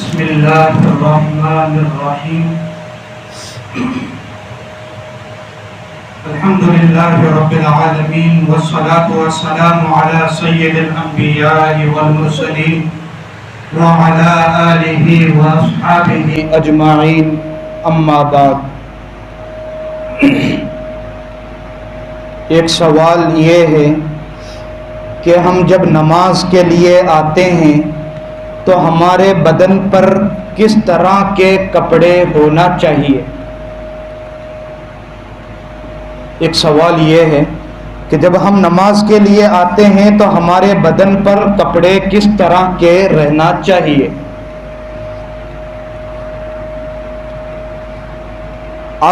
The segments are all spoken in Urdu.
بسم اللہ الرحمن الرحیم الحمد للہ رب العالمین والصلاة والسلام علی سید الانبیاء والمرسلین وعلی آلہ واصحابہ اجمعین اما بعد۔ ایک سوال یہ ہے کہ ہم جب نماز کے لیے آتے ہیں تو ہمارے بدن پر کس طرح کے کپڑے ہونا چاہیے؟ ایک سوال یہ ہے کہ جب ہم نماز کے لیے آتے ہیں تو ہمارے بدن پر کپڑے کس طرح کے رہنا چاہیے؟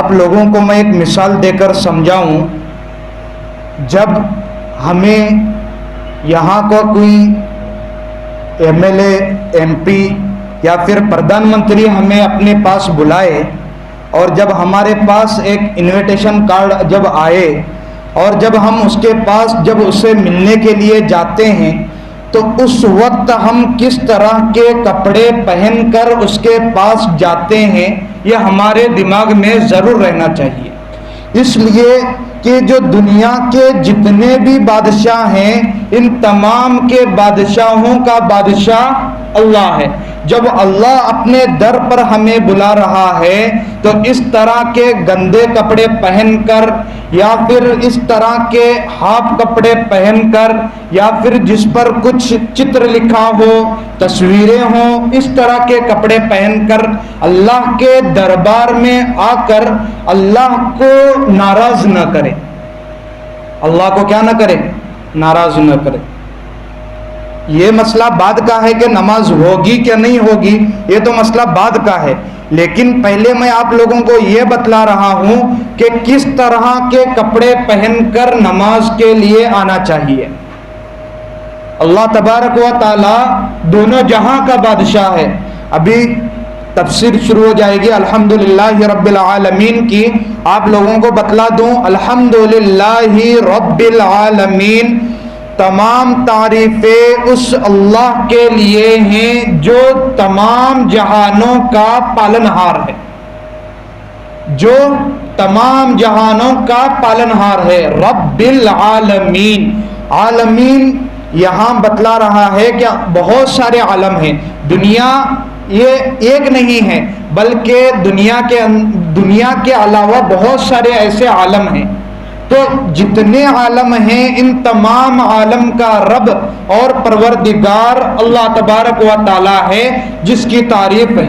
آپ لوگوں کو میں ایک مثال دے کر سمجھاؤں۔ جب ہمیں یہاں کو کوئی ایم ایل اے، ایم پی یا پھر پردھان منتری ہمیں اپنے پاس بلائے اور جب ہمارے پاس ایک انویٹیشن کارڈ جب آئے اور جب ہم اس کے پاس جب اسے ملنے کے لیے جاتے ہیں تو اس وقت ہم کس طرح کے کپڑے پہن کر اس کے پاس جاتے ہیں یہ ہمارے دماغ میں ضرور رہنا چاہیے۔ اس لیے کہ جو دنیا کے جتنے بھی بادشاہ ہیں ان تمام کے بادشاہوں کا بادشاہ اللہ ہے۔ جب اللہ اپنے در پر ہمیں بلا رہا ہے تو اس طرح کے گندے کپڑے پہن کر یا پھر اس طرح کے ہاف کپڑے پہن کر یا پھر جس پر کچھ چتر لکھا ہو، تصویریں ہوں، اس طرح کے کپڑے پہن کر اللہ کے دربار میں آ کر اللہ کو ناراض نہ کرے۔ اللہ کو کیا نہ کرے؟ ناراض نہ کرے۔ یہ مسئلہ بعد کا ہے کہ نماز ہوگی کہ نہیں ہوگی، یہ تو مسئلہ بعد کا ہے، لیکن پہلے میں آپ لوگوں کو یہ بتلا رہا ہوں کہ کس طرح کے کپڑے پہن کر نماز کے لیے آنا چاہیے۔ اللہ تبارک و تعالی دونوں جہاں کا بادشاہ ہے۔ ابھی تفسیر شروع ہو جائے گی الحمدللہ رب العالمین کی، آپ لوگوں کو بتلا دوں الحمدللہ رب العالمین، تمام تعریفیں اس اللہ کے لیے ہیں جو تمام جہانوں کا پالنہار ہے، جو تمام جہانوں کا پالنہار ہے۔ رب العالمین، عالمین یہاں بتلا رہا ہے کہ بہت سارے عالم ہیں، دنیا یہ ایک نہیں ہے بلکہ دنیا کے علاوہ بہت سارے ایسے عالم ہیں۔ تو جتنے عالم ہیں ان تمام عالم کا رب اور پروردگار اللہ تبارک و تعالی ہے جس کی تعریف ہے۔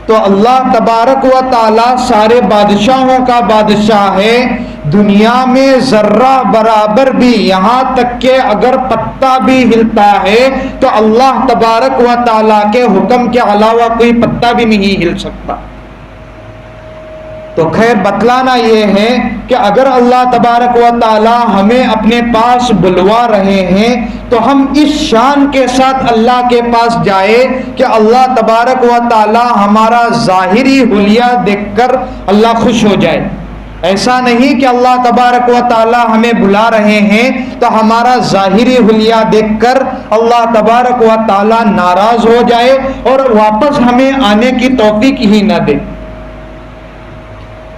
تو اللہ تبارک و تعالی سارے بادشاہوں کا بادشاہ ہے۔ دنیا میں ذرہ برابر بھی، یہاں تک کہ اگر پتا بھی ہلتا ہے تو اللہ تبارک و تعالی کے حکم کے علاوہ کوئی پتا بھی نہیں ہل سکتا۔ تو خیر بتلانا یہ ہے کہ اگر اللہ تبارک و تعالی ہمیں اپنے پاس بلوا رہے ہیں تو ہم اس شان کے ساتھ اللہ کے پاس جائے کہ اللہ تبارک و تعالی ہمارا ظاہری حلیہ دیکھ کر اللہ خوش ہو جائے۔ ایسا نہیں کہ اللہ تبارک و تعالی ہمیں بلا رہے ہیں تو ہمارا ظاہری حلیہ دیکھ کر اللہ تبارک و تعالی ناراض ہو جائے اور واپس ہمیں آنے کی توفیق ہی نہ دے۔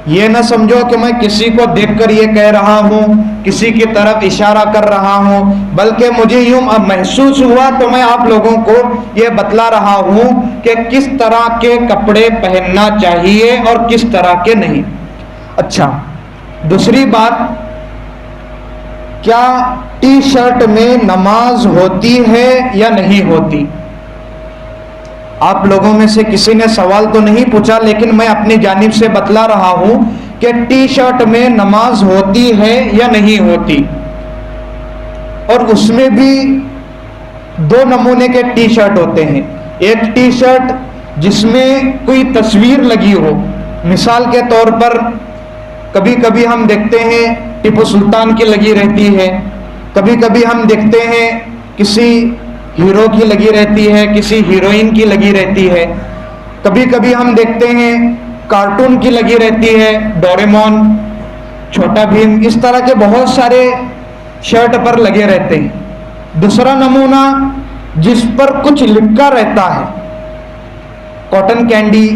یہ نہ سمجھو کہ میں کسی کو دیکھ کر یہ کہہ رہا ہوں، کسی کی طرف اشارہ کر رہا ہوں، بلکہ مجھے یوں محسوس ہوا تو میں آپ لوگوں کو یہ بتلا رہا ہوں کہ کس طرح کے کپڑے پہننا چاہیے اور کس طرح کے نہیں۔ اچھا، دوسری بات، کیا ٹی شرٹ میں نماز ہوتی ہے یا نہیں ہوتی؟ آپ لوگوں میں سے کسی نے سوال تو نہیں پوچھا لیکن میں اپنی جانب سے بتلا رہا ہوں کہ ٹی شرٹ میں نماز ہوتی ہے یا نہیں ہوتی۔ اور اس میں بھی دو نمونے کے ٹی شرٹ ہوتے ہیں۔ ایک ٹی شرٹ جس میں کوئی تصویر لگی ہو، مثال کے طور پر کبھی کبھی ہم دیکھتے ہیں ٹیپو سلطان کی لگی رہتی ہے، کبھی کبھی ہم دیکھتے ہیں کسی ہیرو کی لگی رہتی ہے، کسی ہیروئن کی لگی رہتی ہے، کبھی کبھی ہم دیکھتے ہیں کارٹون کی لگی رہتی ہے، ڈوریمون، چھوٹا بھیم، اس طرح کے بہت سارے شرٹ پر لگے رہتے ہیں۔ دوسرا نمونہ جس پر کچھ لکھا رہتا ہے، کاٹن کینڈی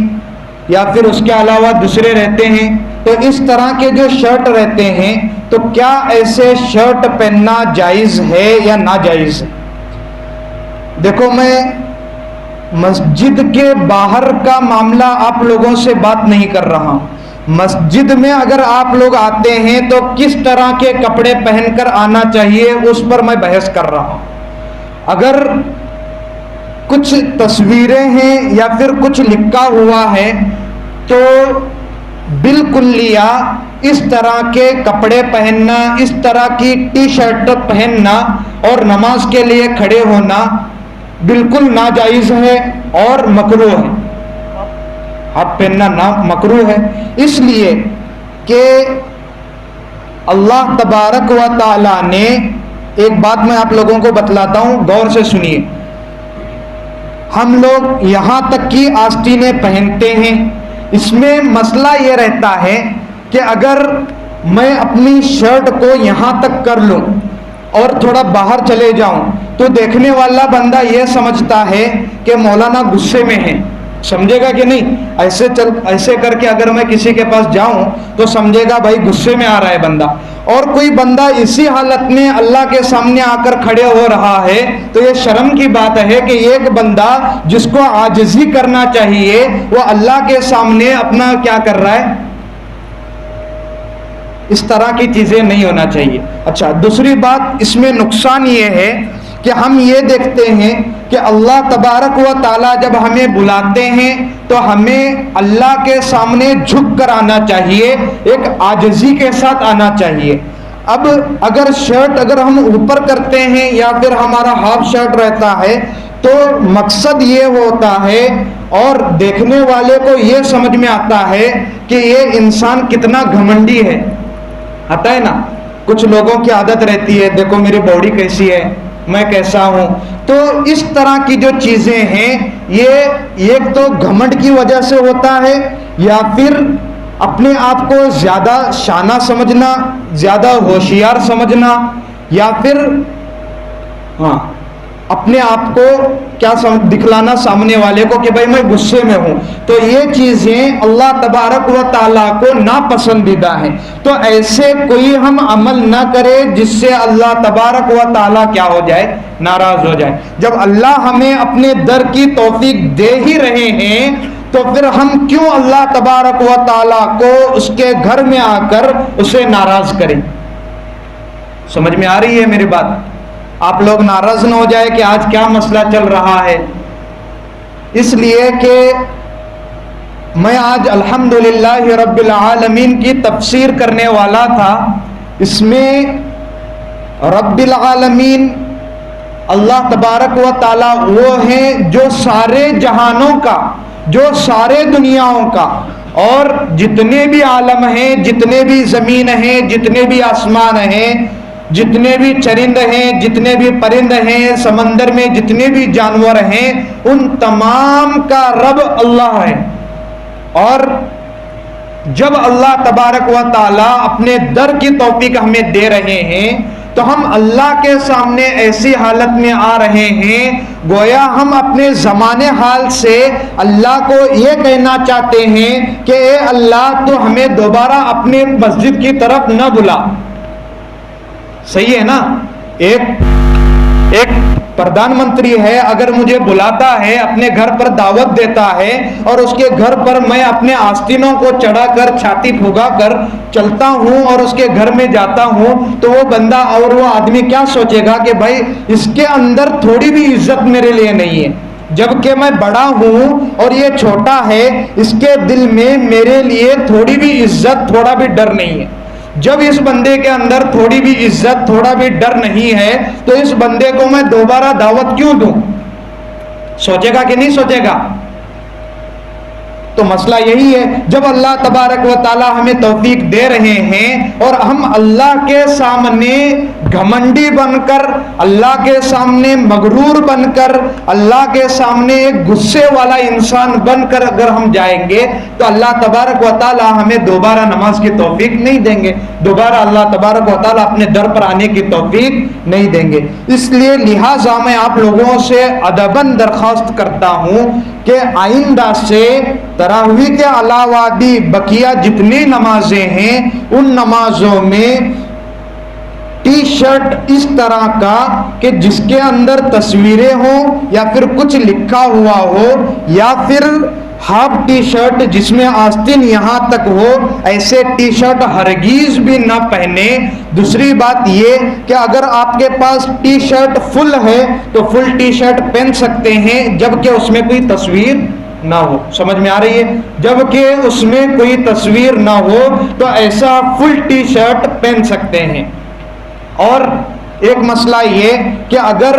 یا پھر اس کے علاوہ دوسرے رہتے ہیں، تو اس طرح کے جو شرٹ رہتے ہیں، تو کیا ایسے شرٹ پہننا جائز ہے یا ناجائز ہے؟ دیکھو، میں مسجد کے باہر کا معاملہ آپ لوگوں سے بات نہیں کر رہا ہوں۔ مسجد میں اگر آپ لوگ آتے ہیں تو کس طرح کے کپڑے پہن کر آنا چاہیے اس پر میں بحث کر رہا ہوں۔ اگر کچھ تصویریں ہیں یا پھر کچھ لکھا ہوا ہے تو بالکلیہ اس طرح کے کپڑے پہننا، اس طرح کی ٹی شرٹ پہننا اور نماز کے لیے کھڑے ہونا بالکل ناجائز ہے اور مکروہ ہے۔ ہاتھ پہننا مکروہ ہے، اس لیے کہ اللہ تبارک و تعالی نے ایک بات میں آپ لوگوں کو بتلاتا ہوں، غور سے سنیے۔ ہم لوگ یہاں تک کی آستینیں پہنتے ہیں، اس میں مسئلہ یہ رہتا ہے کہ اگر میں اپنی شرٹ کو یہاں تک کر لوں اور تھوڑا باہر چلے جاؤں تو دیکھنے والا بندہ یہ سمجھتا ہے کہ مولانا غصے میں ہے، سمجھے گا کہ نہیں؟ ایسے کر کے اگر میں کسی کے پاس جاؤں تو سمجھے گا بھائی غصے میں آ رہا ہے بندہ، اور کوئی بندہ اسی حالت میں اللہ کے سامنے آ کر کھڑے ہو رہا ہے تو یہ شرم کی بات ہے کہ ایک بندہ جس کو عاجزی کرنا چاہیے وہ اللہ کے سامنے اپنا کیا کر رہا ہے؟ اس طرح کی چیزیں نہیں ہونا چاہیے۔ اچھا، دوسری بات اس میں نقصان یہ ہے کہ ہم یہ دیکھتے ہیں کہ اللہ تبارک و تعالی جب ہمیں بلاتے ہیں تو ہمیں اللہ کے سامنے جھک کر آنا چاہیے، ایک عاجزی کے ساتھ آنا چاہیے۔ اب اگر شرٹ اگر ہم اوپر کرتے ہیں یا پھر ہمارا ہاف شرٹ رہتا ہے تو مقصد یہ ہوتا ہے اور دیکھنے والے کو یہ سمجھ میں آتا ہے کہ یہ انسان کتنا گھمنڈی ہے۔ آتا ہے نا، کچھ لوگوں کی عادت رہتی ہے، دیکھو میری باڈی کیسی ہے، میں کیسا ہوں۔ تو اس طرح کی جو چیزیں ہیں یہ ایک تو گھمنڈ کی وجہ سے ہوتا ہے، یا پھر اپنے آپ کو زیادہ شانہ سمجھنا، زیادہ ہوشیار سمجھنا، یا پھر اپنے آپ کو کیا دکھلانا سامنے والے کو کہ بھائی میں غصے میں ہوں۔ تو یہ چیزیں اللہ تبارک و تعالیٰ کو ناپسندیدہ ہیں، تو ایسے کوئی ہم عمل نہ کرے جس سے اللہ تبارک و تعالیٰ کیا ہو جائے؟ ناراض ہو جائے۔ جب اللہ ہمیں اپنے در کی توفیق دے ہی رہے ہیں تو پھر ہم کیوں اللہ تبارک و تعالیٰ کو اس کے گھر میں آ کر اسے ناراض کریں؟ سمجھ میں آ رہی ہے میری بات؟ آپ لوگ ناراض نہ ہو جائے کہ آج کیا مسئلہ چل رہا ہے۔ اس لیے کہ میں آج الحمدللہ رب العالمین کی تفسیر کرنے والا تھا، اس میں رب العالمین اللہ تبارک و تعالی وہ ہیں جو سارے جہانوں کا، جو سارے دنیاؤں کا، اور جتنے بھی عالم ہیں، جتنے بھی زمین ہیں، جتنے بھی آسمان ہیں، جتنے بھی چرند ہیں، جتنے بھی پرند ہیں، سمندر میں جتنے بھی جانور ہیں، ان تمام کا رب اللہ ہے۔ اور جب اللہ تبارک و تعالی اپنے در کی توفیق ہمیں دے رہے ہیں تو ہم اللہ کے سامنے ایسی حالت میں آ رہے ہیں گویا ہم اپنے زمانے حال سے اللہ کو یہ کہنا چاہتے ہیں کہ اے اللہ تو ہمیں دوبارہ اپنے مسجد کی طرف نہ بلا۔ صحیح ہے نا؟ ایک پردھان منتری ہے، اگر مجھے بلاتا ہے، اپنے گھر پر دعوت دیتا ہے اور اس کے گھر پر میں اپنے آستینوں کو چڑھا کر چھاتی پھگا کر چلتا ہوں اور اس کے گھر میں جاتا ہوں تو وہ بندہ اور وہ آدمی کیا سوچے گا کہ بھائی اس کے اندر تھوڑی بھی عزت میرے لیے نہیں ہے، جبکہ میں بڑا ہوں اور یہ چھوٹا ہے، اس کے دل میں میرے لیے تھوڑی بھی عزت، تھوڑا بھی ڈر نہیں ہے۔ جب اس بندے کے اندر تھوڑی بھی عزت، تھوڑا بھی ڈر نہیں ہے تو اس بندے کو میں دوبارہ دعوت کیوں دوں؟ سوچے گا کہ نہیں سوچے گا؟ تو مسئلہ یہی ہے، جب اللہ تبارک و تعالی ہمیں توفیق دے رہے ہیں اور ہم اللہ کے سامنے گھمنڈی بن کر، اللہ کے سامنے مغرور بن کر، اللہ کے سامنے ایک غصے والا انسان بن کر اگر ہم جائیں گے تو اللہ تبارک و تعالی ہمیں دوبارہ نماز کی توفیق نہیں دیں گے، دوبارہ اللہ تبارک و تعالی اپنے در پر آنے کی توفیق نہیں دیں گے۔ اس لیے لہٰذا میں آپ لوگوں سے ادباً درخواست کرتا ہوں کہ آئندہ سے تراویح کے علاوہ بھی بقیہ جتنی نمازیں ہیں ان نمازوں میں ٹی شرٹ اس طرح کا کہ جس کے اندر تصویریں ہوں یا پھر کچھ لکھا ہوا ہو، یا پھر ہاف ٹی شرٹ جس میں آستین یہاں تک ہو، ایسے ٹی شرٹ ہرگیز بھی نہ پہنے۔ دوسری بات یہ کہ اگر آپ کے پاس ٹی شرٹ فل ہے تو فل ٹی شرٹ پہن سکتے ہیں جبکہ اس میں کوئی تصویر نہ ہو، سمجھ میں آ رہی ہے؟ جبکہ اس میں کوئی تصویر نہ ہو تو ایسا فل ٹی شرٹ پہن سکتے ہیں۔ اور ایک مسئلہ یہ کہ اگر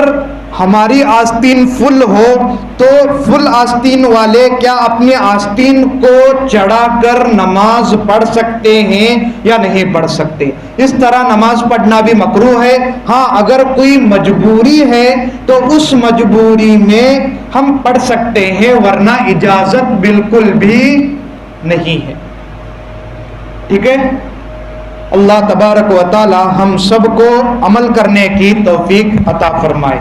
ہماری آستین فل ہو تو فل آستین والے کیا اپنی آستین کو چڑھا کر نماز پڑھ سکتے ہیں یا نہیں پڑھ سکتے؟ اس طرح نماز پڑھنا بھی مکروہ ہے۔ ہاں اگر کوئی مجبوری ہے تو اس مجبوری میں ہم پڑھ سکتے ہیں، ورنہ اجازت بالکل بھی نہیں ہے۔ ٹھیک ہے؟ اللہ تبارک و تعالی ہم سب کو عمل کرنے کی توفیق عطا فرمائے۔